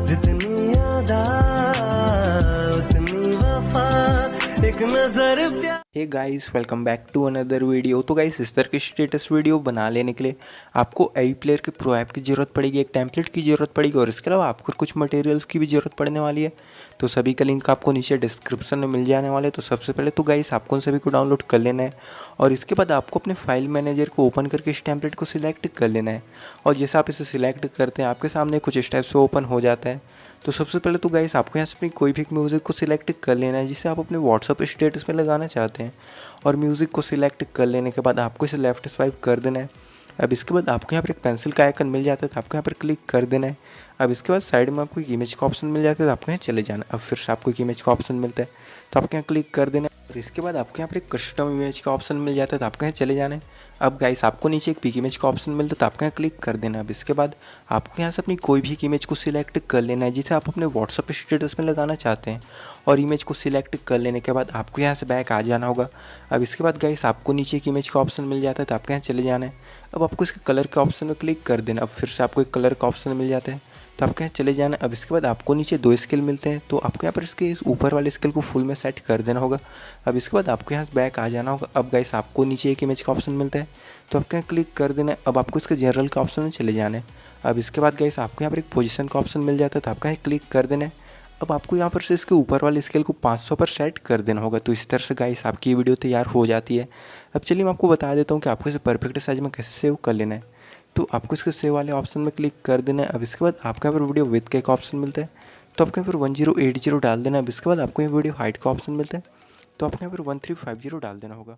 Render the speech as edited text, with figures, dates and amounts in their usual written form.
जितनी यादा उतनी वफा, एक नजर प्यार। Hey guys, welcome back to another video. तो गाइस, इस तरह की स्टेटस वीडियो बना लेने के लिए आपको आई प्लेयर के प्रो ऐप की ज़रूरत पड़ेगी, एक टेम्पलेट की ज़रूरत पड़ेगी और इसके अलावा आपको कुछ मटेरियल्स की भी ज़रूरत पड़ने वाली है। तो सभी का लिंक आपको नीचे डिस्क्रिप्शन में मिल जाने वाले। तो सबसे पहले तो गाइस आपको उन सभी को डाउनलोड कर लेना है और इसके बाद आपको अपने फाइल मैनेजर को ओपन करके इस टेम्पलेट को सिलेक्ट कर लेना है। और जैसे आप इसे सिलेक्ट करते हैं आपके सामने कुछ इस टाइप से ओपन हो जाता है। तो सबसे पहले तो गाइस आपको यहाँ से अपनी कोई भी म्यूज़िक को सिलेक्ट कर लेना है जिसे आप अपने व्हाट्सअप स्टेटस में लगाना चाहते हैं। और म्यूज़िक को सिलेक्ट कर लेने के बाद आपको इसे लेफ्ट स्वाइप कर देना है। अब इसके बाद आपको यहाँ पर एक पेंसिल का आइकन मिल जाता है तो आपको यहाँ पर क्लिक कर देना है। अब इसके बाद साइड में आपको एक इमेज का ऑप्शन मिल जाता है तो आपको यहाँ चले जाना है। अब फिर से आपको एक इमेज का ऑप्शन मिलता है तो आपको यहाँ क्लिक कर देना है। और इसके बाद आपको यहाँ पर एक कस्टम इमेज का ऑप्शन मिल जाता है तो आपको यहाँ चले जाना है। अब गाइस आपको नीचे एक पिक इमेज का ऑप्शन मिलता है तो आपको यहाँ क्लिक कर देना है। अब इसके बाद आपको यहाँ से अपनी कोई भी एक इमेज को सिलेक्ट कर लेना है जिसे आप अपने व्हाट्सअप स्टेटस में लगाना चाहते हैं। और इमेज को सिलेक्ट कर लेने के बाद आपको यहाँ से बैक आ जाना होगा। अब इसके बाद गाइस आपको नीचे एक इमेज का ऑप्शन मिल जाता है तो आपको यहाँ चले जाना है। अब आपको इसके कलर के ऑप्शन में क्लिक कर देना। अब फिर से आपको एक कलर का ऑप्शन मिल जाता है तो आपको यहाँ चले जाना है। अब इसके बाद आपको नीचे दो स्केल मिलते हैं तो आपको यहाँ पर इसके इस ऊपर वाले स्केल को फुल में सेट कर देना होगा। अब इसके बाद आपको यहाँ से बैक आ जाना होगा। अब गाइस आपको नीचे एक इमेज का ऑप्शन मिलता है तो आपको यहाँ क्लिक कर देना है। अब आपको इसके जनरल का ऑप्शन में चले जाना है। अब इसके बाद गाइस आपको यहाँ पर एक पोजीशन का ऑप्शन मिल जाता है तो आपको यहाँ क्लिक कर देना है। अब आपको यहाँ पर से इसके ऊपर वाले स्केल को 500 पर सेट कर देना होगा। तो इस तरह से गाइस आपकी वीडियो तैयार हो जाती है। अब चलिए मैं आपको बता देता हूँ कि आपको इसे परफेक्ट साइज में कैसे सेव कर लेना है। तो आपको इसके सेव वाले ऑप्शन में क्लिक कर देना है। अब इसके बाद आपको यहाँ पर वीडियो विड्थ का एक ऑप्शन मिलता है तो आपको यहाँ पर 1080 डाल देना है। अब इसके बाद आपको यहाँ वीडियो हाइट का ऑप्शन मिलता है तो आपको यहाँ पर 1350 डाल देना होगा।